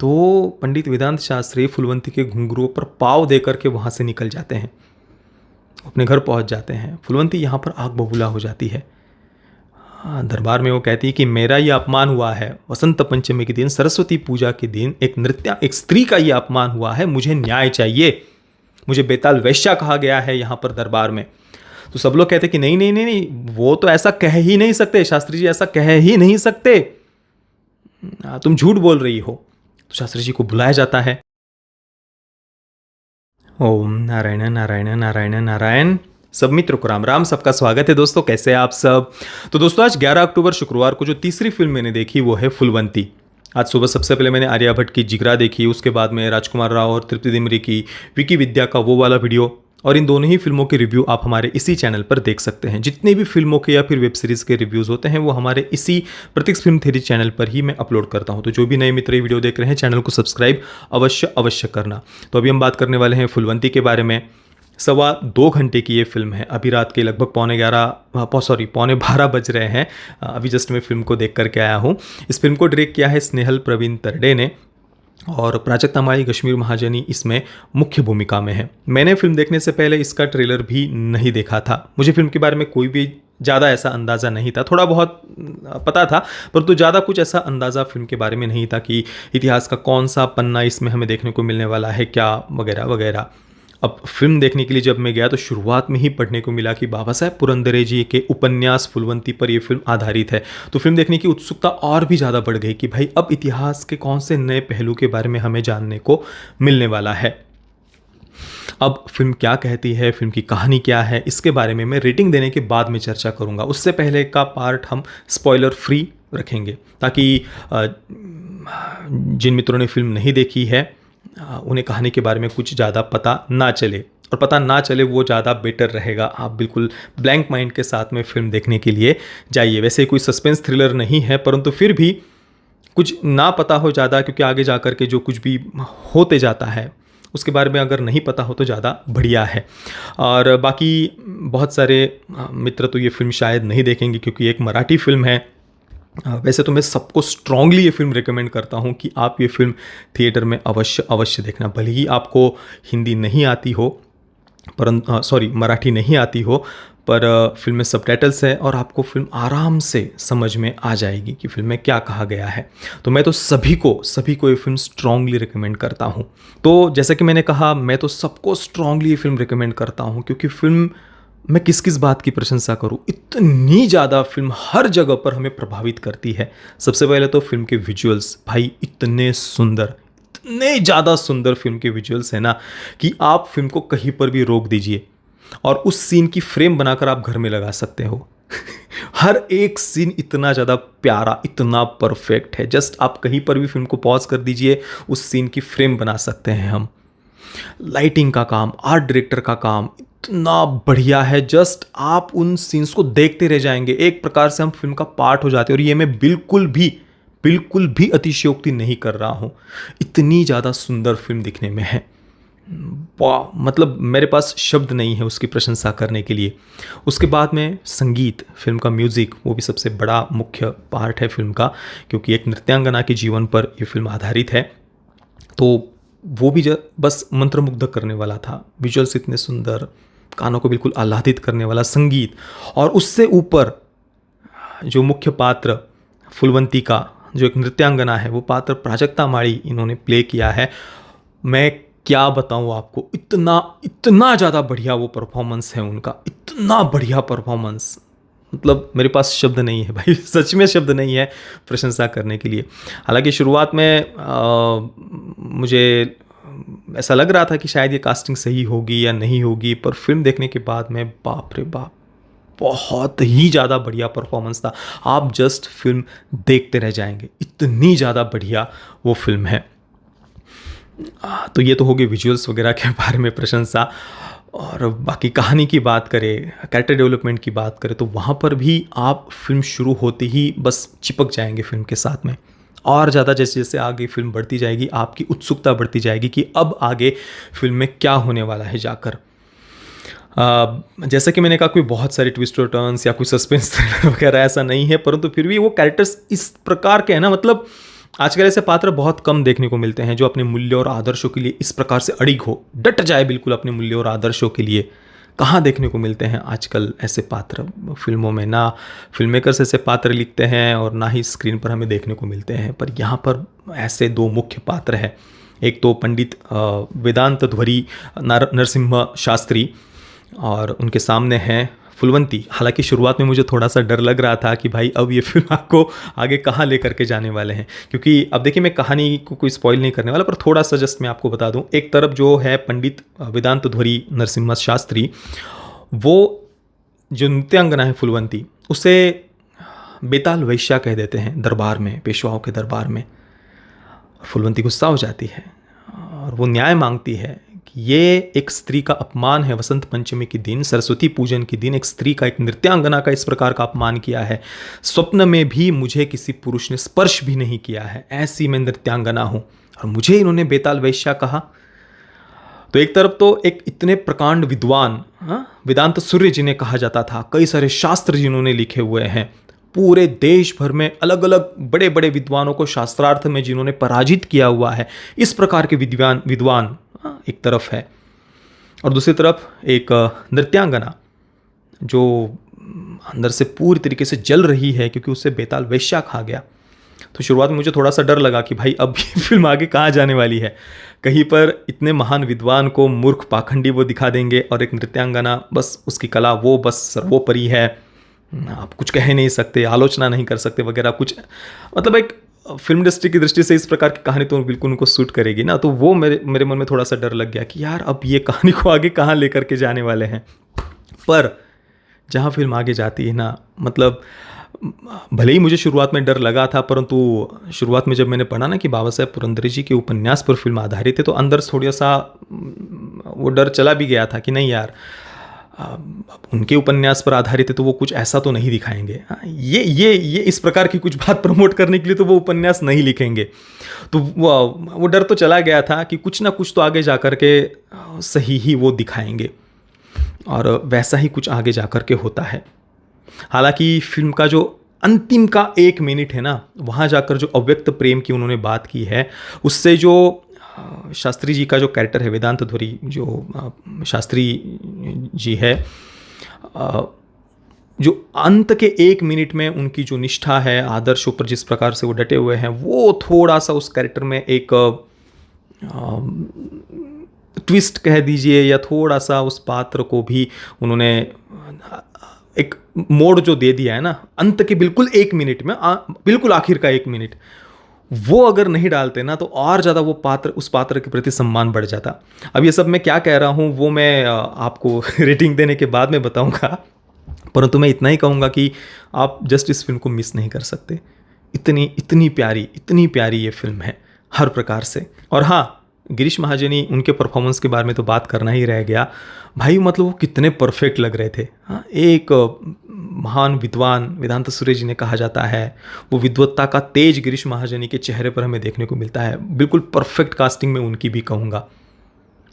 तो पंडित वेदांत शास्त्री फुलवंती के घुंघरुओं पर पाँव दे करके वहाँ से निकल जाते हैं, अपने घर पहुँच जाते हैं। फुलवंती यहाँ पर आग बबूला हो जाती है। दरबार में वो कहती है कि मेरा ये अपमान हुआ है, वसंत पंचमी के दिन, सरस्वती पूजा के दिन एक स्त्री का ये अपमान हुआ है, मुझे न्याय चाहिए, मुझे बेताल वैश्या कहा गया है यहाँ पर दरबार में। तो सब लोग कहते कि नहीं नहीं नहीं नहीं, वो तो ऐसा कह ही नहीं सकते, शास्त्री जी ऐसा कह ही नहीं सकते, तुम झूठ बोल रही हो। तो शास्त्री जी को बुलाया जाता है। ओम नारायण नारायण नारायण नारायण। सब मित्रों को राम राम, सबका स्वागत है दोस्तों, कैसे हैं आप सब। तो दोस्तों आज 11 अक्टूबर शुक्रवार को जो तीसरी फिल्म मैंने देखी वो है फुलवंती। आज सुबह सबसे पहले मैंने आर्या भट्ट की जिगरा देखी, उसके बाद में राजकुमार राव और तृप्ति दिमरी की विकी विद्या का वो वाला वीडियो, और इन दोनों ही फिल्मों के रिव्यू आप हमारे इसी चैनल पर देख सकते हैं। जितने भी फिल्मों के या फिर वेब सीरीज़ के रिव्यूज़ होते हैं वो हमारे इसी प्रतीक्ष फिल्म थ्योरी चैनल पर ही मैं अपलोड करता हूं। तो जो भी नए मित्र ये वीडियो देख रहे हैं, चैनल को सब्सक्राइब अवश्य अवश्य करना। तो अभी हम बात करने वाले हैं फुलवंती के बारे में। 2.25 घंटे की ये फिल्म है। अभी रात के लगभग पौने 12 बज रहे हैं। अभी जस्ट मैं फिल्म को देख करके आया हूँ। इस फिल्म को डायरेक्ट किया है स्नेहल प्रवीण तरडे ने, और प्राजक्ता माई कश्मीर महाजनी इसमें मुख्य भूमिका में है। मैंने फिल्म देखने से पहले इसका ट्रेलर भी नहीं देखा था। मुझे फिल्म के बारे में कोई भी ज़्यादा ऐसा अंदाज़ा नहीं था, थोड़ा बहुत पता था परंतु ज़्यादा कुछ ऐसा अंदाज़ा फिल्म के बारे में नहीं था कि इतिहास का कौन सा पन्ना इसमें हमें देखने को मिलने वाला है, क्या वगैरह वगैरह। अब फिल्म देखने के लिए जब मैं गया तो शुरुआत में ही पढ़ने को मिला कि बाबा साहेब पुरंदरे जी के उपन्यास फुलवंती पर यह फिल्म आधारित है। तो फिल्म देखने की उत्सुकता और भी ज़्यादा बढ़ गई कि भाई अब इतिहास के कौन से नए पहलू के बारे में हमें जानने को मिलने वाला है। अब फिल्म क्या कहती है, फिल्म की कहानी क्या है, इसके बारे में मैं रेटिंग देने के बाद में चर्चा करूंगा। उससे पहले का पार्ट हम स्पॉइलर फ्री रखेंगे ताकि जिन मित्रों ने फिल्म नहीं देखी है उन्हें कहानी के बारे में कुछ ज़्यादा पता ना चले, और पता ना चले वो ज़्यादा बेटर रहेगा। आप बिल्कुल ब्लैंक माइंड के साथ में फिल्म देखने के लिए जाइए। वैसे कोई सस्पेंस थ्रिलर नहीं है, परंतु फिर भी कुछ ना पता हो ज़्यादा, क्योंकि आगे जा कर के जो कुछ भी होते जाता है उसके बारे में अगर नहीं पता हो तो ज़्यादा बढ़िया है। और बाकी बहुत सारे मित्र तो ये फिल्म शायद नहीं देखेंगे क्योंकि एक मराठी फिल्म है। वैसे तो मैं सबको स्ट्रांगली ये फिल्म रिकमेंड करता हूँ कि आप ये फिल्म थिएटर में अवश्य अवश्य देखना। भले ही आपको हिंदी नहीं आती हो, मराठी नहीं आती हो, पर फिल्म में सबटाइटल्स है और आपको फिल्म आराम से समझ में आ जाएगी कि फिल्म में क्या कहा गया है। तो मैं तो सभी को ये फिल्म स्ट्रांगली रिकमेंड करता हूँ। तो जैसा कि मैंने कहा, मैं तो सबको स्ट्रांगली ये फिल्म रिकमेंड करता हूँ क्योंकि फिल्म, मैं किस किस बात की प्रशंसा करूं, इतनी ज़्यादा फिल्म हर जगह पर हमें प्रभावित करती है। सबसे पहले तो फिल्म के विजुअल्स, भाई इतने ज़्यादा सुंदर फिल्म के विजुअल्स है ना कि आप फिल्म को कहीं पर भी रोक दीजिए और उस सीन की फ्रेम बनाकर आप घर में लगा सकते हो। हर एक सीन इतना ज़्यादा प्यारा, इतना परफेक्ट है, जस्ट आप कहीं पर भी फिल्म को पॉज कर दीजिए, उस सीन की फ्रेम बना सकते हैं हम। लाइटिंग का काम, आर्ट डायरेक्टर का काम इतना बढ़िया है, जस्ट आप उन सीन्स को देखते रह जाएंगे। एक प्रकार से हम फिल्म का पार्ट हो जाते हैं, और ये मैं बिल्कुल भी अतिशयोक्ति नहीं कर रहा हूँ। इतनी ज़्यादा सुंदर फिल्म दिखने में है, वाह, मतलब मेरे पास शब्द नहीं है उसकी प्रशंसा करने के लिए। उसके बाद में संगीत, फिल्म का म्यूज़िक, वो भी सबसे बड़ा मुख्य पार्ट है फिल्म का, क्योंकि एक नृत्यांगना के जीवन पर ये फिल्म आधारित है। तो वो भी बस मंत्रमुग्ध करने वाला था। विजुअल्स इतने सुंदर, कानों को बिल्कुल आह्लादित करने वाला संगीत, और उससे ऊपर जो मुख्य पात्र फुलवंती का जो एक नृत्यांगना है, वो पात्र प्राजक्ता माई इन्होंने प्ले किया है। मैं क्या बताऊं आपको, इतना ज़्यादा बढ़िया वो परफॉर्मेंस है उनका, इतना बढ़िया परफॉर्मेंस, मतलब मेरे पास शब्द नहीं है भाई, सच में शब्द नहीं है प्रशंसा करने के लिए। हालांकि शुरुआत में मुझे ऐसा लग रहा था कि शायद ये कास्टिंग सही होगी या नहीं होगी, पर फिल्म देखने के बाद में बाप रे बाप, बहुत ही ज़्यादा बढ़िया परफॉर्मेंस था। आप जस्ट फिल्म देखते रह जाएंगे, इतनी ज़्यादा बढ़िया वो फिल्म है। तो ये तो हो गई विजुअल्स वगैरह के बारे में प्रशंसा। और बाकी कहानी की बात करें, कैरेक्टर डेवलपमेंट की बात करें, तो वहाँ पर भी आप फिल्म शुरू होते ही बस चिपक जाएंगे फिल्म के साथ में। और ज़्यादा जैसे जैसे आगे फिल्म बढ़ती जाएगी, आपकी उत्सुकता बढ़ती जाएगी कि अब आगे फिल्म में क्या होने वाला है जाकर। जैसा कि मैंने कहा, कोई बहुत सारे ट्विस्ट और टर्न्स या कोई सस्पेंस वगैरह ऐसा नहीं है, परंतु फिर भी वो कैरेक्टर्स इस प्रकार के हैं ना, मतलब आजकल ऐसे पात्र बहुत कम देखने को मिलते हैं जो अपने मूल्य और आदर्शों के लिए इस प्रकार से अड़िग हो, डट जाए बिल्कुल अपने मूल्य और आदर्शों के लिए। कहाँ देखने को मिलते हैं आजकल ऐसे पात्र फिल्मों में? ना फिल्म मेकर्स ऐसे पात्र लिखते हैं और ना ही स्क्रीन पर हमें देखने को मिलते हैं। पर यहाँ पर ऐसे दो मुख्य पात्र हैं। एक तो पंडित वेदांत ध्वरी नरसिम्हा शास्त्री और उनके सामने हैं फुलवंती। हालांकि शुरुआत में मुझे थोड़ा सा डर लग रहा था कि भाई अब ये फिल्म आपको आगे कहाँ लेकर के जाने वाले हैं, क्योंकि अब देखिए मैं कहानी को कोई स्पॉइल नहीं करने वाला, पर थोड़ा सा जस्ट मैं आपको बता दूं। एक तरफ जो है पंडित वेदांत ध्वरी नरसिम्हा शास्त्री, वो जो नृत्यांगना है फुलवंती, उसे बेताल वैश्या कह देते हैं दरबार में, पेशवाओं के दरबार में। फुलवंती गुस्सा हो जाती है और वो न्याय मांगती है कि ये एक स्त्री का अपमान है। वसंत पंचमी के दिन, सरस्वती पूजन के दिन एक स्त्री का, एक नृत्यांगना का इस प्रकार का अपमान किया है। स्वप्न में भी मुझे किसी पुरुष ने स्पर्श भी नहीं किया है, ऐसी मैं नृत्यांगना हूं और मुझे इन्होंने बेताल वैश्या कहा। तो एक तरफ तो एक इतने प्रकांड विद्वान वेदांत सूर्य जिन्हें कहा जाता था, कई सारे शास्त्र जिन्होंने लिखे हुए हैं, पूरे देश भर में अलग अलग बड़े बड़े विद्वानों को शास्त्रार्थ में जिन्होंने पराजित किया हुआ है, इस प्रकार के विद्वान एक तरफ है। और दूसरी तरफ एक नृत्यांगना जो अंदर से पूरी तरीके से जल रही है क्योंकि उससे बेताल वैश्या खा गया। तो शुरुआत में मुझे थोड़ा सा डर लगा कि भाई अब ये फिल्म आगे कहाँ जाने वाली है। कहीं पर इतने महान विद्वान को मूर्ख पाखंडी वो दिखा देंगे और एक नृत्यांगना बस उसकी कला वो बस सर्वोपरि है, आप कुछ कह नहीं सकते, आलोचना नहीं कर सकते वगैरह कुछ। मतलब एक फिल्म इंडस्ट्री की दृष्टि से इस प्रकार की कहानी तो बिल्कुल उनको सूट करेगी ना। तो वो मेरे मन में थोड़ा सा डर लग गया कि यार अब ये कहानी को आगे कहाँ लेकर के जाने वाले हैं। पर जहाँ फिल्म आगे जाती है ना, मतलब भले ही मुझे शुरुआत में डर लगा था, परंतु शुरुआत में जब मैंने पढ़ा ना कि बाबा साहेब पुरंदरे जी के उपन्यास पर फिल्म आधारित है, तो अंदर थोड़ा सा वो डर चला भी गया था कि नहीं यार, उनके उपन्यास पर आधारित है तो वो कुछ ऐसा तो नहीं दिखाएंगे। ये इस प्रकार की कुछ बात प्रमोट करने के लिए तो वो उपन्यास नहीं लिखेंगे। तो वो डर तो चला गया था कि कुछ ना कुछ तो आगे जा कर के सही ही वो दिखाएंगे, और वैसा ही कुछ आगे जा कर के होता है। हालांकि फिल्म का जो अंतिम का 1 मिनट है ना, वहाँ जाकर जो अव्यक्त प्रेम की उन्होंने बात की है, उससे जो शास्त्री जी का जो कैरेक्टर है वेदांत ध्वरी, जो शास्त्री जी है, जो अंत के 1 मिनट में उनकी जो निष्ठा है, आदर्शों पर जिस प्रकार से वो डटे हुए हैं, वो थोड़ा सा उस कैरेक्टर में एक ट्विस्ट कह दीजिए, या थोड़ा सा उस पात्र को भी उन्होंने एक मोड़ जो दे दिया है ना, अंत के बिल्कुल 1 मिनट में, बिल्कुल आखिर का 1 मिनट, वो अगर नहीं डालते ना तो और ज़्यादा वो पात्र, उस पात्र के प्रति सम्मान बढ़ जाता। अब ये सब मैं क्या कह रहा हूँ वो मैं आपको रेटिंग देने के बाद में बताऊँगा, परंतु मैं इतना ही कहूँगा कि आप जस्ट इस फिल्म को मिस नहीं कर सकते। इतनी प्यारी ये फिल्म है हर प्रकार से। और हाँ, गिरीश महाजनी, उनके परफॉर्मेंस के बारे में तो बात करना ही रह गया भाई। मतलब वो कितने परफेक्ट लग रहे थे। हाँ, एक महान विद्वान वेदांत सूर्य जी ने कहा जाता है, वो विद्वत्ता का तेज गिरीश महाजनी के चेहरे पर हमें देखने को मिलता है। बिल्कुल परफेक्ट कास्टिंग में उनकी भी कहूँगा।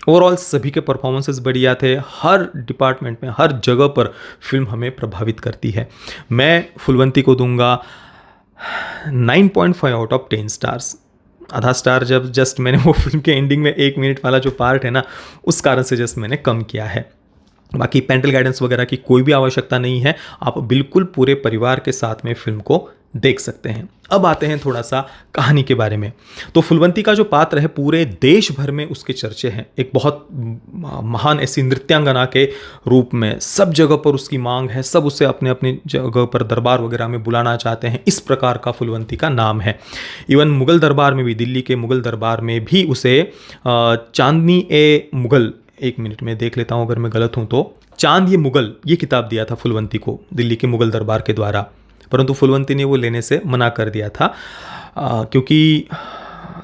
ओवरऑल सभी के परफॉर्मेंसेस बढ़िया थे। हर डिपार्टमेंट में, हर जगह पर फिल्म हमें प्रभावित करती है। मैं फुलवंती को दूंगा 9.5 आउट ऑफ 10 स्टार्स। आधा स्टार जब जस्ट मैंने वो फिल्म के एंडिंग में 1 मिनट वाला जो पार्ट है ना, उस कारण से जस्ट मैंने कम किया है। बाकी पेरेंटल गाइडेंस वगैरह की कोई भी आवश्यकता नहीं है, आप बिल्कुल पूरे परिवार के साथ में फिल्म को देख सकते हैं। अब आते हैं थोड़ा सा कहानी के बारे में। तो फुलवंती का जो पात्र है, पूरे देश भर में उसके चर्चे हैं। एक बहुत महान ऐसी नृत्यांगना के रूप में सब जगह पर उसकी मांग है, सब उसे अपने अपने जगह पर दरबार वगैरह में बुलाना चाहते हैं। इस प्रकार का फुलवंती का नाम है। इवन मुगल दरबार में भी, दिल्ली के मुगल दरबार में भी उसे चांदनी ए मुगल, 1 मिनट में देख लेता हूँ अगर मैं गलत हूँ तो, चांद ये मुगल, ये किताब दिया था फुलवंती को दिल्ली के मुगल दरबार के द्वारा, परंतु फुलवंती ने वो लेने से मना कर दिया था क्योंकि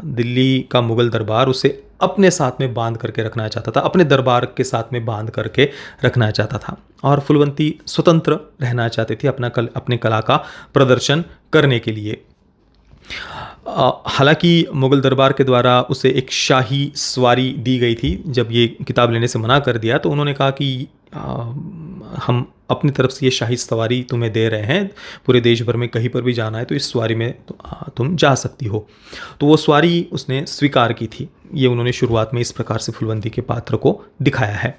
दिल्ली का मुगल दरबार उसे अपने साथ में बांध करके रखना चाहता था, अपने दरबार के साथ में बांध करके रखना चाहता था, और फुलवंती स्वतंत्र रहना चाहती थी अपने कला का प्रदर्शन करने के लिए। हालांकि मुगल दरबार के द्वारा उसे एक शाही सवारी दी गई थी। जब ये किताब लेने से मना कर दिया तो उन्होंने कहा कि हम अपनी तरफ से ये शाही सवारी तुम्हें दे रहे हैं, पूरे देश भर में कहीं पर भी जाना है तो इस सवारी में तुम जा सकती हो। तो वो सवारी उसने स्वीकार की थी। ये उन्होंने शुरुआत में इस प्रकार से फूलवंती के पात्र को दिखाया है।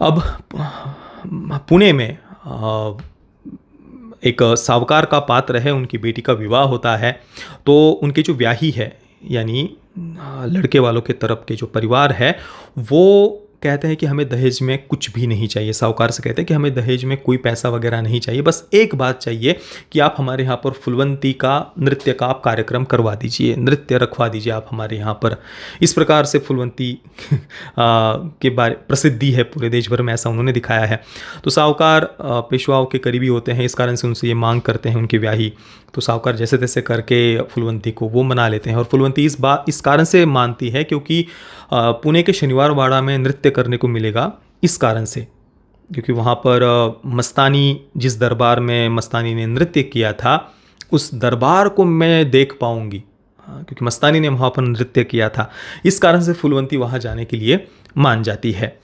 अब पुणे में एक सावकार का पात्र है, उनकी बेटी का विवाह होता है। तो उनकी जो ब्याही है, यानी लड़के वालों के तरफ के जो परिवार है, वो कहते हैं कि हमें दहेज में कुछ भी नहीं चाहिए। साहूकार से कहते हैं कि हमें दहेज में कोई पैसा वगैरह नहीं चाहिए, बस एक बात चाहिए कि आप हमारे यहाँ पर फूलवंती का नृत्य का आप कार्यक्रम करवा दीजिए, नृत्य रखवा दीजिए आप हमारे यहाँ पर। इस प्रकार से फूलवंती के बारे प्रसिद्धि है पूरे देश भर में, ऐसा उन्होंने दिखाया है। तो साहूकार पेशवाओं के करीबी होते हैं, इस कारण से उनसे ये मांग करते हैं उनकी ब्याही। तो साहूकार जैसे तैसे करके फूलवंती को वो मना लेते हैं। और फूलवंती इस कारण से मानती है क्योंकि पुणे के शनिवार वाड़ा में नृत्य करने को मिलेगा, इस कारण से, क्योंकि वहाँ पर मस्तानी, जिस दरबार में मस्तानी ने नृत्य किया था, उस दरबार को मैं देख पाऊँगी, क्योंकि मस्तानी ने वहाँ पर नृत्य किया था। इस कारण से फूलवंती वहाँ जाने के लिए मान जाती है।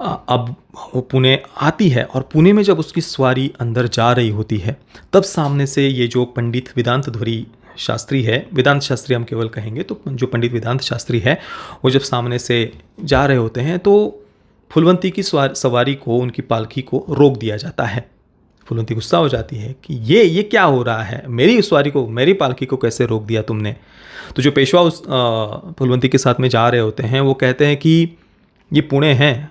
अब वो पुणे आती है और पुणे में जब उसकी सवारी अंदर जा रही होती है, तब सामने से ये जो पंडित वेदांत धुरी शास्त्री है, वेदांत शास्त्री हम केवल कहेंगे, तो जो पंडित वेदांत शास्त्री है, वो जब सामने से जा रहे होते हैं तो फूलवंती की सवारी को, उनकी पालकी को रोक दिया जाता है। फूलवंती गुस्सा हो जाती है कि ये क्या हो रहा है, मेरी सवारी को, मेरी पालकी को कैसे रोक दिया तुमने। तो जो पेशवा उस फूलवंती के साथ में जा रहे होते हैं, वो कहते हैं कि ये पुणे है,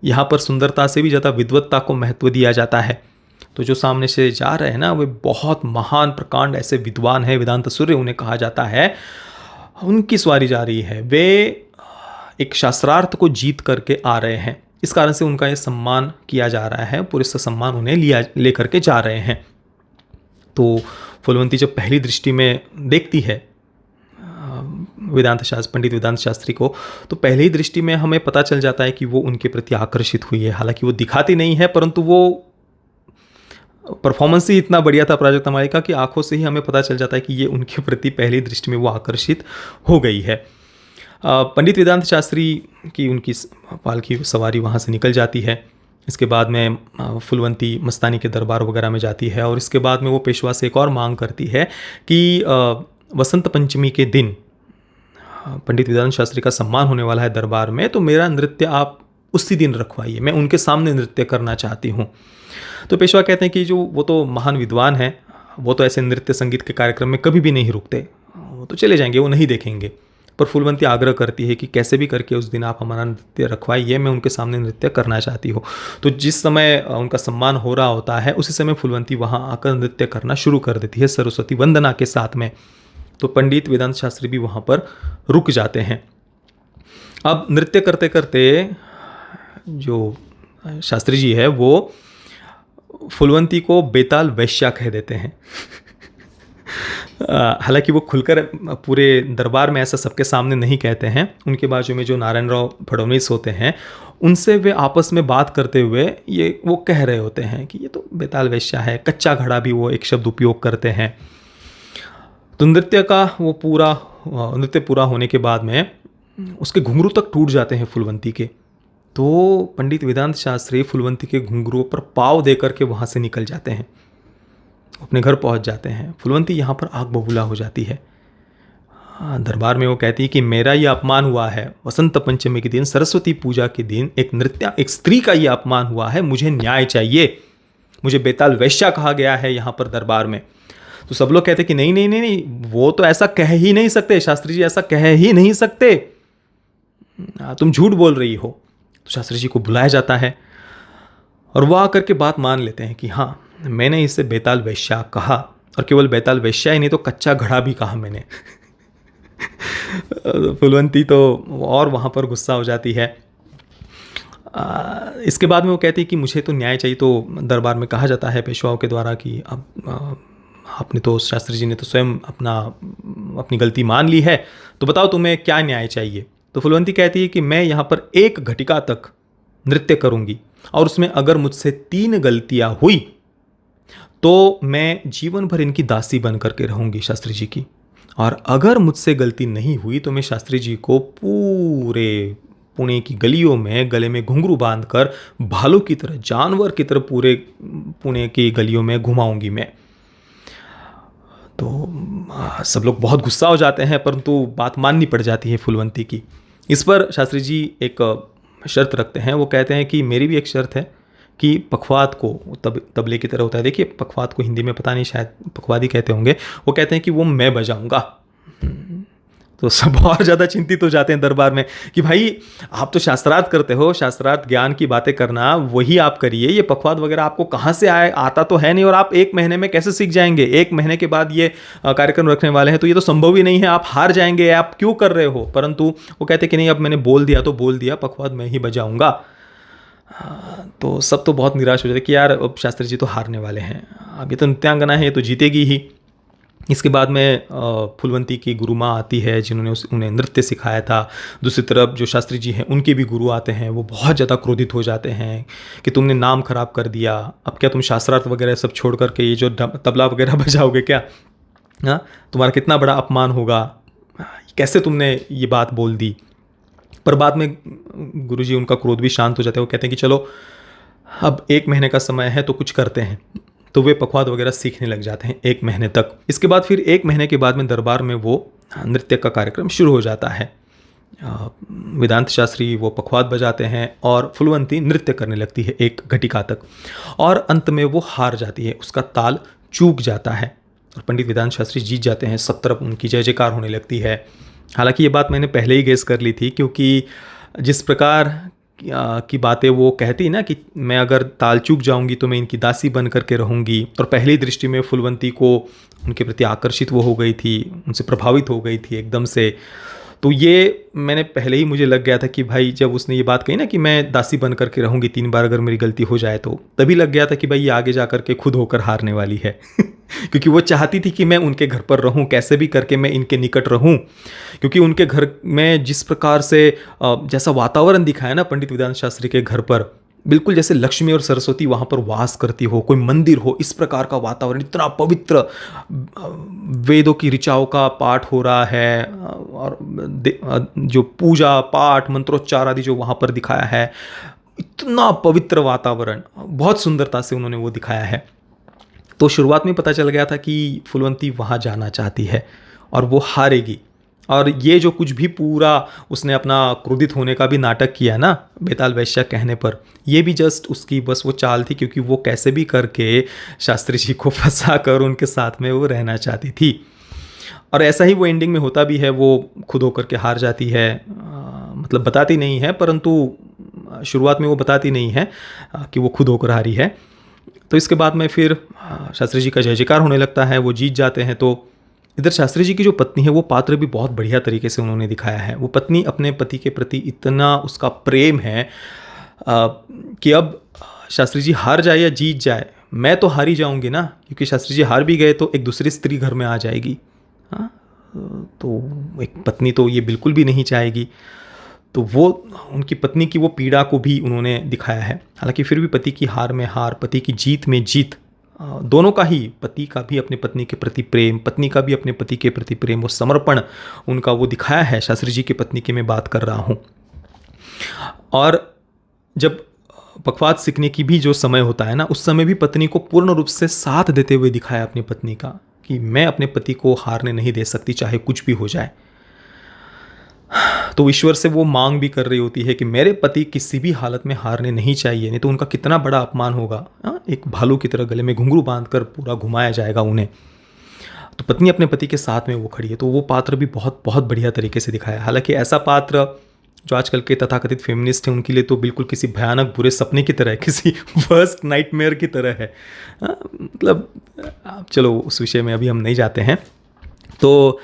यहाँ पर सुंदरता से भी ज़्यादा विद्वत्ता को महत्व दिया जाता है। तो जो सामने से जा रहे हैं ना, वे बहुत महान प्रकांड ऐसे विद्वान हैं, वेदांत सूर्य उन्हें कहा जाता है, उनकी सवारी जा रही है, वे एक शास्त्रार्थ को जीत करके आ रहे हैं। इस कारण से उनका ये सम्मान किया जा रहा है, पूरे से सम्मान उन्हें ले करके जा रहे हैं। तो फूलवंती जब पहली दृष्टि में देखती है पंडित वेदांत शास्त्री को, तो पहली ही दृष्टि में हमें पता चल जाता है कि वो उनके प्रति आकर्षित हुई है। हालांकि वो दिखाती नहीं है, परंतु वो परफॉर्मेंस ही इतना बढ़िया था प्राजक्ता मालिका की, आंखों से ही हमें पता चल जाता है कि ये उनके प्रति पहली दृष्टि में वो आकर्षित हो गई है। पंडित वेदांत शास्त्री की उनकी पालकी सवारी वहाँ से निकल जाती है। इसके बाद में फूलवंती मस्तानी के दरबार वगैरह में जाती है और इसके बाद में वो पेशवा से एक और मांग करती है कि वसंत पंचमी के दिन पंडित वेदांत शास्त्री का सम्मान होने वाला है दरबार में, तो मेरा नृत्य आप उसी दिन रखवाइए, मैं उनके सामने नृत्य करना चाहती हूँ। तो पेशवा कहते हैं कि जो वो तो महान विद्वान है, वो तो ऐसे नृत्य संगीत के कार्यक्रम में कभी भी नहीं रुकते, वो तो चले जाएंगे, वो नहीं देखेंगे। पर फूलवंती आग्रह करती है कि कैसे भी करके उस दिन आप हमारा नृत्य रखवाइए, मैं उनके सामने नृत्य करना चाहती हूँ। तो जिस समय उनका सम्मान हो रहा होता है, उसी समय फूलवंती वहाँ आकर नृत्य करना शुरू कर देती है सरस्वती वंदना के साथ में। तो पंडित वेदांत शास्त्री भी वहाँ पर रुक जाते हैं। अब नृत्य करते करते जो शास्त्री जी है वो फूलवंती को बेताल वैश्या कह देते हैं। हालांकि वो खुलकर पूरे दरबार में ऐसा सबके सामने नहीं कहते हैं। उनके बाजू में जो नारायण राव फडणवीस होते हैं, उनसे वे आपस में बात करते हुए ये वो कह रहे होते हैं कि ये तो बेताल वैश्या है। कच्चा घड़ा भी वो एक शब्द उपयोग करते हैं। तो नृत्य पूरा होने के बाद में उसके घुंघरू तक टूट जाते हैं फूलवंती के। तो पंडित वेदांत शास्त्री फूलवंती के घुंघरुओं पर पाँव दे करके वहाँ से निकल जाते हैं, अपने घर पहुँच जाते हैं। फूलवंती यहाँ पर आग बबूला हो जाती है। दरबार में वो कहती है कि मेरा ये अपमान हुआ है, वसंत पंचमी के दिन, सरस्वती पूजा के दिन एक स्त्री का ये अपमान हुआ है, मुझे न्याय चाहिए, मुझे बेताल वैश्या कहा गया है यहाँ पर दरबार में। तो सब लोग कहते हैं कि नहीं नहीं नहीं नहीं, वो तो ऐसा कह ही नहीं सकते, शास्त्री जी ऐसा कह ही नहीं सकते, तुम झूठ बोल रही हो। तो शास्त्री जी को बुलाया जाता है और वो आकर के बात मान लेते हैं कि हाँ, मैंने इसे बेताल वैश्या कहा, और केवल बेताल वैश्या ही नहीं तो कच्चा घड़ा भी कहा मैंने। फूलवंती तो और वहाँ पर गुस्सा हो जाती है। इसके बाद में वो कहती है कि मुझे तो न्याय चाहिए। तो दरबार में कहा जाता है पेशवाओं के द्वारा कि अब आपने तो, शास्त्री जी ने तो स्वयं अपनी गलती मान ली है, तो बताओ तुम्हें क्या न्याय चाहिए। तो फूलवंती कहती है कि मैं यहाँ पर 1 घटिका तक नृत्य करूँगी और उसमें अगर मुझसे 3 गलतियाँ हुई तो मैं जीवन भर इनकी दासी बन करके रहूँगी शास्त्री जी की, और अगर मुझसे गलती नहीं हुई तो मैं शास्त्री जी को पूरे पुणे की गलियों में गले में घुंघरू बांधकर भालू की तरह, जानवर की तरह पूरे पुणे की गलियों में घुमाऊंगी मैं। तो सब लोग बहुत गुस्सा हो जाते हैं, परंतु बात माननी पड़ जाती है फूलवंती की। इस पर शास्त्री जी एक शर्त रखते हैं। वो कहते हैं कि मेरी भी एक शर्त है कि पखवाद को, तबले की तरह होता है, देखिए पखवाद को हिंदी में पता नहीं, शायद पखवादी कहते होंगे। वो कहते हैं कि वो मैं बजाऊंगा। तो सब और ज़्यादा चिंतित हो जाते हैं दरबार में कि भाई आप तो शास्त्रार्थ करते हो, शास्त्रार्थ ज्ञान की बातें करना वही आप करिए, ये पखवाद वगैरह आपको कहाँ से आता तो है नहीं, और आप 1 महीने में कैसे सीख जाएंगे? 1 महीने के बाद ये कार्यक्रम रखने वाले हैं, तो ये तो संभव ही नहीं है, आप हार जाएंगे, आप क्यों कर रहे हो? परंतु वो कहते कि नहीं, अब मैंने बोल दिया तो बोल दिया, पखवाद मैं ही बजाऊंगा। तो सब तो बहुत निराश हो जाते कि यार अब शास्त्री जी तो हारने वाले हैं, अब ये तो नृत्यांगना है, ये तो जीतेगी ही। इसके बाद में फूलवंती की गुरु माँ आती है जिन्होंने उन्हें नृत्य सिखाया था। दूसरी तरफ जो शास्त्री जी हैं उनके भी गुरु आते हैं, वो बहुत ज़्यादा क्रोधित हो जाते हैं कि तुमने नाम खराब कर दिया, अब क्या तुम शास्त्रार्थ वगैरह सब छोड़ करके ये जो तबला वगैरह बजाओगे क्या? हाँ, तुम्हारा कितना बड़ा अपमान होगा, कैसे तुमने ये बात बोल दी? पर बाद में गुरुजी उनका क्रोध भी शांत हो जाता है। वो कहते हैं कि चलो अब 1 महीने का समय है तो कुछ करते हैं। तो वे पखवाद वगैरह सीखने लग जाते हैं 1 महीने तक। इसके बाद फिर 1 महीने के बाद में दरबार में वो नृत्य का कार्यक्रम शुरू हो जाता है। वेदांत शास्त्री वो पखवाद बजाते हैं और फूलवंती नृत्य करने लगती है 1 घटिका तक, और अंत में वो हार जाती है, उसका ताल चूक जाता है और पंडित वेदांत शास्त्री जीत जाते हैं। सब तरफ उनकी जय जयकार होने लगती है। हालांकि ये बात मैंने पहले ही गेस कर ली थी, क्योंकि जिस प्रकार की बातें वो कहती ना कि मैं अगर ताल चूक जाऊंगी तो मैं इनकी दासी बन करके रहूंगी, और पहली दृष्टि में फूलवंती को उनके प्रति आकर्षित वो हो गई थी, उनसे प्रभावित हो गई थी एकदम से। तो ये मैंने पहले ही, मुझे लग गया था कि भाई जब उसने ये बात कही ना कि मैं दासी बन करके रहूंगी 3 बार अगर मेरी गलती हो जाए, तो तभी लग गया था कि भाई ये आगे जा करके खुद होकर हारने वाली है क्योंकि वो चाहती थी कि मैं उनके घर पर रहूं, कैसे भी करके मैं इनके निकट रहूं, क्योंकि उनके घर में जिस प्रकार से जैसा वातावरण दिखाया ना पंडित वेदांत शास्त्री के घर पर, बिल्कुल जैसे लक्ष्मी और सरस्वती वहाँ पर वास करती हो, कोई मंदिर हो, इस प्रकार का वातावरण, इतना पवित्र, वेदों की ऋचाओं का पाठ हो रहा है, और जो पूजा पाठ मंत्रोच्चार आदि जो वहाँ पर दिखाया है, इतना पवित्र वातावरण, बहुत सुंदरता से उन्होंने वो दिखाया है। तो शुरुआत में पता चल गया था कि फूलवंती वहाँ जाना चाहती है और वो हारेगी। और ये जो कुछ भी पूरा उसने अपना क्रोधित होने का भी नाटक किया ना बेताल वैश्या कहने पर, ये भी जस्ट उसकी बस वो चाल थी, क्योंकि वो कैसे भी करके शास्त्री जी को फंसा कर उनके साथ में वो रहना चाहती थी। और ऐसा ही वो एंडिंग में होता भी है, वो खुद होकर के हार जाती है। मतलब बताती नहीं है, परंतु शुरुआत में वो बताती नहीं है कि वो खुद होकर हारी है। तो इसके बाद में फिर शास्त्री जी का जय जयकार होने लगता है, वो जीत जाते हैं। तो इधर शास्त्री जी की जो पत्नी है वो पात्र भी बहुत बढ़िया तरीके से उन्होंने दिखाया है। वो पत्नी अपने पति के प्रति इतना उसका प्रेम है कि अब शास्त्री जी हार जाए या जीत जाए, मैं तो हारी जाऊंगी ना, क्योंकि शास्त्री जी हार भी गए तो एक दूसरी स्त्री घर में आ जाएगी। हाँ, तो एक पत्नी तो ये बिल्कुल भी नहीं चाहेगी। तो वो उनकी पत्नी की वो पीड़ा को भी उन्होंने दिखाया है। हालांकि फिर भी पति की हार में हार, पति की जीत में जीत, दोनों का ही, पति का भी अपने पत्नी के प्रति प्रेम, पत्नी का भी अपने पति के प्रति प्रेम, वो समर्पण उनका वो दिखाया है शास्त्री जी की पत्नी की मैं बात कर रहा हूँ। और जब पखवाद सीखने की भी जो समय होता है ना, उस समय भी पत्नी को पूर्ण रूप से साथ देते हुए दिखाया अपनी पत्नी का कि मैं अपने पति को हारने नहीं दे सकती, चाहे कुछ भी हो जाए। तो ईश्वर से वो मांग भी कर रही होती है कि मेरे पति किसी भी हालत में हारने नहीं चाहिए, नहीं तो उनका कितना बड़ा अपमान होगा। एक भालू की तरह गले में घुंघरू बांधकर पूरा घुमाया जाएगा उन्हें। तो पत्नी अपने पति के साथ में वो खड़ी है। तो वो पात्र भी बहुत बहुत बढ़िया तरीके से दिखाया। हालांकि ऐसा पात्र जो आजकल के तथाकथित फेमिनिस्ट हैं उनके लिए तो बिल्कुल किसी भयानक बुरे सपने की तरह है, किसी वर्स्ट नाइटमेयर की तरह है। मतलब चलो उस विषय में अभी हम नहीं जाते हैं। तो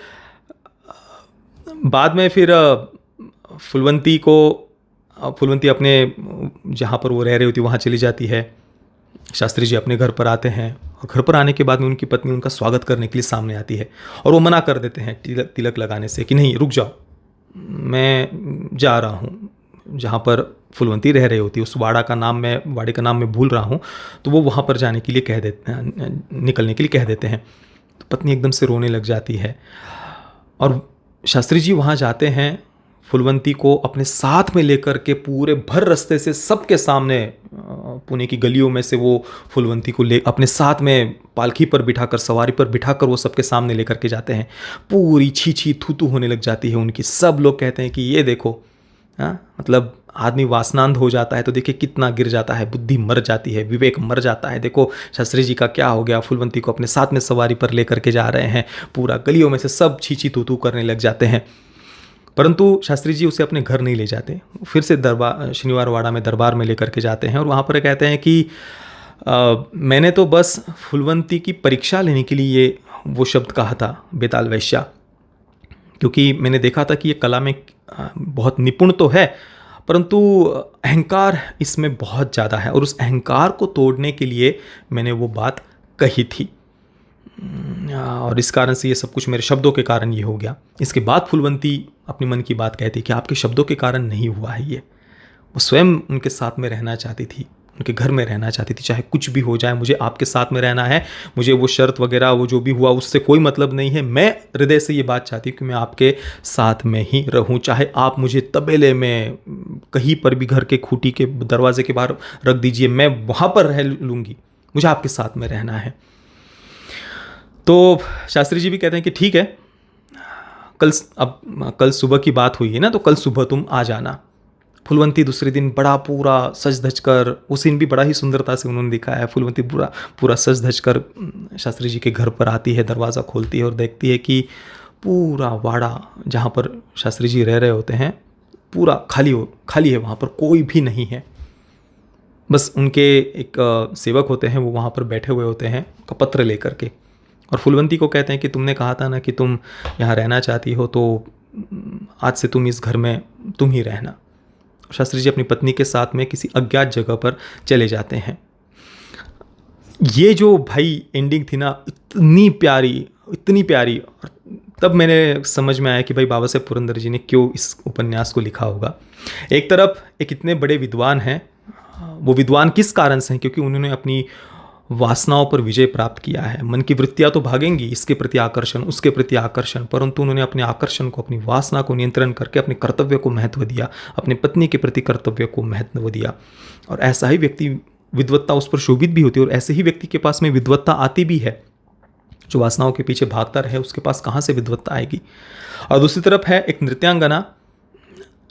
बाद में फिर फूलवंती अपने जहाँ पर वो रह रही होती वहाँ चली जाती है। शास्त्री जी अपने घर पर आते हैं और घर पर आने के बाद में उनकी पत्नी उनका स्वागत करने के लिए सामने आती है और वो मना कर देते हैं तिलक लगाने से कि नहीं, रुक जाओ, मैं जा रहा हूँ जहाँ पर फूलवंती रह रही होती है। उस वाड़े का नाम मैं भूल रहा हूँ। तो वो वहाँ पर जाने के लिए कह देते हैं, निकलने के लिए कह देते हैं। तो पत्नी एकदम से रोने लग जाती है और शास्त्री जी वहाँ जाते हैं फुलवंती को अपने साथ में लेकर के पूरे भर रास्ते से सबके सामने पुणे की गलियों में से वो फुलवंती को ले अपने साथ में पालकी पर बिठाकर, सवारी पर बिठाकर वो सबके सामने लेकर के जाते हैं। पूरी छी छी थू थू होने लग जाती है उनकी। सब लोग कहते हैं कि ये देखो, मतलब आदमी वासनांध हो जाता है तो देखिए कितना गिर जाता है, बुद्धि मर जाती है, विवेक मर जाता है। देखो शास्त्री जी का क्या हो गया, फुलवंती को अपने साथ में सवारी पर लेकर के जा रहे हैं। पूरा गलियों में से सब छी छी थू थू करने लग जाते हैं। परंतु शास्त्री जी उसे अपने घर नहीं ले जाते, फिर से शनिवार वाड़ा में दरबार में लेकर के जाते हैं और वहाँ पर कहते हैं कि मैंने तो बस फुलवंती की परीक्षा लेने के लिए ये वो शब्द कहा था, बेताल वैश्या, क्योंकि मैंने देखा था कि ये कला में बहुत निपुण तो है परंतु अहंकार इसमें बहुत ज़्यादा है और उस अहंकार को तोड़ने के लिए मैंने वो बात कही थी और इस कारण से ये सब कुछ मेरे शब्दों के कारण ये हो गया। इसके बाद फुलवंती अपने मन की बात कहती कि आपके शब्दों के कारण नहीं हुआ है ये। वो स्वयं उनके साथ में रहना चाहती थी, उनके घर में रहना चाहती थी। चाहे कुछ भी हो जाए, मुझे आपके साथ में रहना है, मुझे वो शर्त वगैरह वो जो भी हुआ उससे कोई मतलब नहीं है। मैं हृदय से ये बात चाहती हूँ कि मैं आपके साथ में ही रहूँ, चाहे आप मुझे तबेले में कहीं पर भी घर के खूंटी के दरवाजे के बाहर रख दीजिए, मैं वहाँ पर रह लूँगी, मुझे आपके साथ में रहना है। तो शास्त्री जी भी कहते हैं कि ठीक है, कल सुबह की बात हुई है ना, तो कल सुबह तुम आ जाना। फुलवंती दूसरे दिन बड़ा पूरा सज धज कर, उस दिन भी बड़ा ही सुंदरता से उन्होंने दिखाया है, फुलवंती पूरा सज धज कर शास्त्री जी के घर पर आती है, दरवाज़ा खोलती है और देखती है कि पूरा वाड़ा जहाँ पर शास्त्री जी रह रहे होते हैं पूरा खाली है, वहाँ पर कोई भी नहीं है। बस उनके एक सेवक होते हैं, वो वहाँ पर बैठे हुए होते हैं पत्र लेकर के, और फुलवंती को कहते हैं कि तुमने कहा था ना कि तुम यहाँ रहना चाहती हो, तो आज से तुम इस घर में तुम ही रहना। शास्त्री जी अपनी पत्नी के साथ में किसी अज्ञात जगह पर चले जाते हैं। ये जो भाई एंडिंग थी ना, इतनी प्यारी, और तब मैंने समझ में आया कि भाई बाबा साहेब पुरंदर जी ने क्यों इस उपन्यास को लिखा होगा। एक तरफ एक इतने बड़े विद्वान हैं, वो विद्वान किस कारण से हैं, क्योंकि उन्होंने अपनी वासनाओं पर विजय प्राप्त किया है। मन की वृत्तियां तो भागेंगी, इसके प्रति आकर्षण, उसके प्रति आकर्षण, परंतु उन्होंने अपने आकर्षण को, अपनी वासना को नियंत्रण करके अपने कर्तव्य को महत्व दिया, अपने पत्नी के प्रति कर्तव्य को महत्व दिया। और ऐसा ही व्यक्ति, विद्वत्ता उस पर शोभित भी होती है, और ऐसे ही व्यक्ति के पास में विद्वत्ता आती भी है। जो वासनाओं के पीछे भागता रहे उसके पास कहाँ से विद्वत्ता आएगी। और दूसरी तरफ है एक नृत्यांगना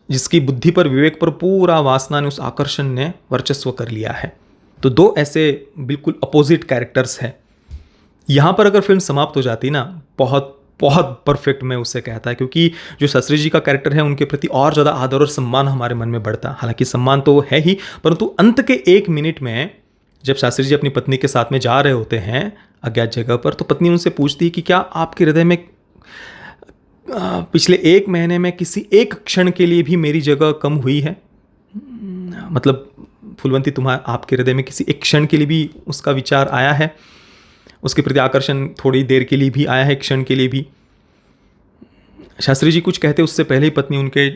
जिसकी बुद्धि पर, विवेक पर पूरा वासना ने, उस आकर्षण ने वर्चस्व कर लिया है। तो दो ऐसे बिल्कुल अपोजिट कैरेक्टर्स हैं। यहाँ पर अगर फिल्म समाप्त हो जाती ना, बहुत बहुत परफेक्ट मैं उससे कहता है, क्योंकि जो शास्त्री जी का कैरेक्टर है उनके प्रति और ज़्यादा आदर और सम्मान हमारे मन में बढ़ता। हालांकि सम्मान तो है ही, परंतु अंत के 1 मिनट में जब शास्त्री जी अपनी पत्नी के साथ में जा रहे होते हैं अज्ञात जगह पर, तो पत्नी उनसे पूछती है कि क्या आपके हृदय में पिछले 1 महीने में किसी एक क्षण के लिए भी मेरी जगह कम हुई है? मतलब फुलवंती, आपके हृदय में किसी एक क्षण के लिए भी उसका विचार आया है, उसके प्रति आकर्षण थोड़ी देर के लिए भी आया है, क्षण के लिए भी? शास्त्री जी कुछ कहते उससे पहले ही पत्नी उनके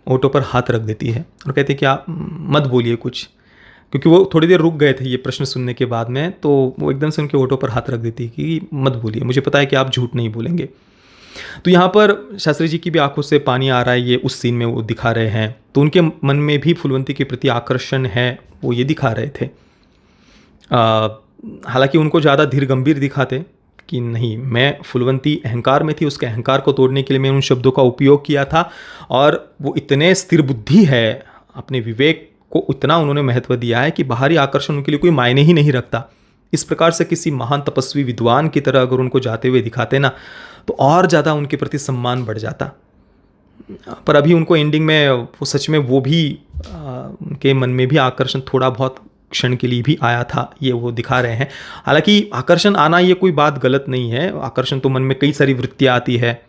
ओठों पर हाथ रख देती है और कहती है कि आप मत बोलिए कुछ, क्योंकि वो थोड़ी देर रुक गए थे ये प्रश्न सुनने के बाद में, तो वो एकदम से उनके ओठों पर हाथ रख देती है कि मत बोलिए, मुझे पता है कि आप झूठ नहीं बोलेंगे। तो यहाँ पर शास्त्री जी की भी आंखों से पानी आ रहा है, ये उस सीन में वो दिखा रहे हैं। तो उनके मन में भी फुलवंती के प्रति आकर्षण है, वो ये दिखा रहे थे। हालांकि उनको ज़्यादा धीर गंभीर दिखाते कि नहीं, मैं फुलवंती अहंकार में थी, उसके अहंकार को तोड़ने के लिए मैं उन शब्दों का उपयोग किया था, और वो इतने स्थिर बुद्धि है, अपने विवेक को इतना उन्होंने महत्व दिया है कि बाहरी आकर्षण उनके लिए कोई मायने ही नहीं रखता। इस प्रकार से किसी महान तपस्वी विद्वान की तरह अगर उनको जाते हुए दिखाते ना, तो और ज़्यादा उनके प्रति सम्मान बढ़ जाता। पर अभी उनको एंडिंग में वो सच में वो भी उनके मन में भी आकर्षण थोड़ा बहुत क्षण के लिए भी आया था, ये वो दिखा रहे हैं। हालांकि आकर्षण आना ये कोई बात गलत नहीं है, आकर्षण तो मन में कई सारी वृत्तियाँ आती है,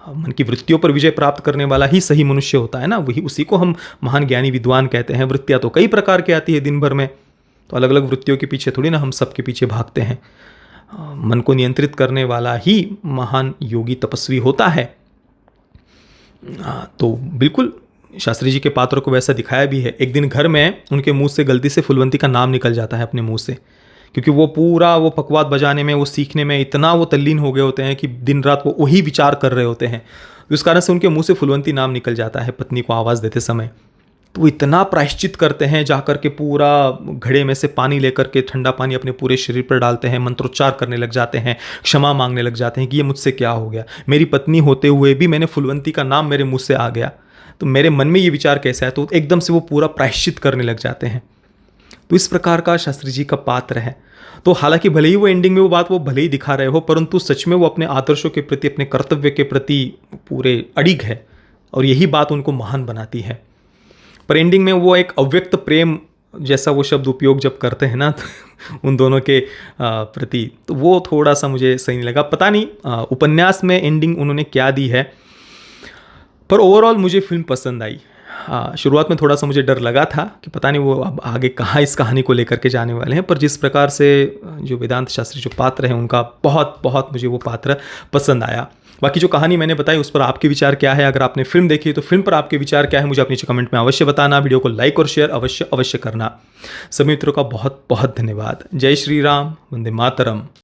मन की वृत्तियों पर विजय प्राप्त करने वाला ही सही मनुष्य होता है ना, वही उसी को हम महान ज्ञानी विद्वान कहते हैं। वृत्तियाँ तो कई प्रकार की आती है दिन भर में, तो अलग अलग वृत्तियों के पीछे थोड़ी ना हम सबके पीछे भागते हैं। मन को नियंत्रित करने वाला ही महान योगी तपस्वी होता है। तो बिल्कुल शास्त्री जी के पात्र को वैसा दिखाया भी है। एक दिन घर में उनके मुंह से गलती से फुलवंती का नाम निकल जाता है अपने मुंह से, क्योंकि वो पूरा वो पखवाद बजाने में, वो सीखने में इतना वो तल्लीन हो गए होते हैं कि दिन रात वो वही विचार कर रहे होते हैं। उस कारण से उनके मुंह से फुलवंती नाम निकल जाता है पत्नी को आवाज़ देते समय। तो वो इतना प्रायश्चित करते हैं, जाकर के पूरा घड़े में से पानी लेकर के ठंडा पानी अपने पूरे शरीर पर डालते हैं, मंत्रोच्चार करने लग जाते हैं, क्षमा मांगने लग जाते हैं कि ये मुझसे क्या हो गया, मेरी पत्नी होते हुए भी मैंने फुलवंती का नाम मेरे मुँह से आ गया, तो मेरे मन में ये विचार कैसा है। तो एकदम से वो पूरा प्रायश्चित करने लग जाते हैं। तो इस प्रकार का शास्त्री जी का पात्र है। तो हालांकि भले ही वो एंडिंग में वो बात वो भले ही दिखा रहे हो, परंतु सच में वो अपने आदर्शों के प्रति, अपने कर्तव्य के प्रति पूरे अडिग है, और यही बात उनको महान बनाती है। पर एंडिंग में वो एक अव्यक्त प्रेम जैसा वो शब्द उपयोग जब करते हैं ना तो उन दोनों के प्रति, तो वो थोड़ा सा मुझे सही नहीं लगा। पता नहीं उपन्यास में एंडिंग उन्होंने क्या दी है, पर ओवरऑल मुझे फिल्म पसंद आई। शुरुआत में थोड़ा सा मुझे डर लगा था कि पता नहीं वो अब आगे कहाँ इस कहानी को लेकर के जाने वाले हैं, पर जिस प्रकार से जो वेदांत शास्त्री जो पात्र हैं उनका बहुत बहुत मुझे वो पात्र पसंद आया। बाकी जो कहानी मैंने बताई उस पर आपके विचार क्या है, अगर आपने फिल्म देखी तो फिल्म पर आपके विचार क्या है, मुझे अपने नीचे कमेंट में अवश्य बताना। वीडियो को लाइक और शेयर अवश्य अवश्य करना। सभी मित्रों का बहुत बहुत धन्यवाद। जय श्री राम, वंदे मातरम।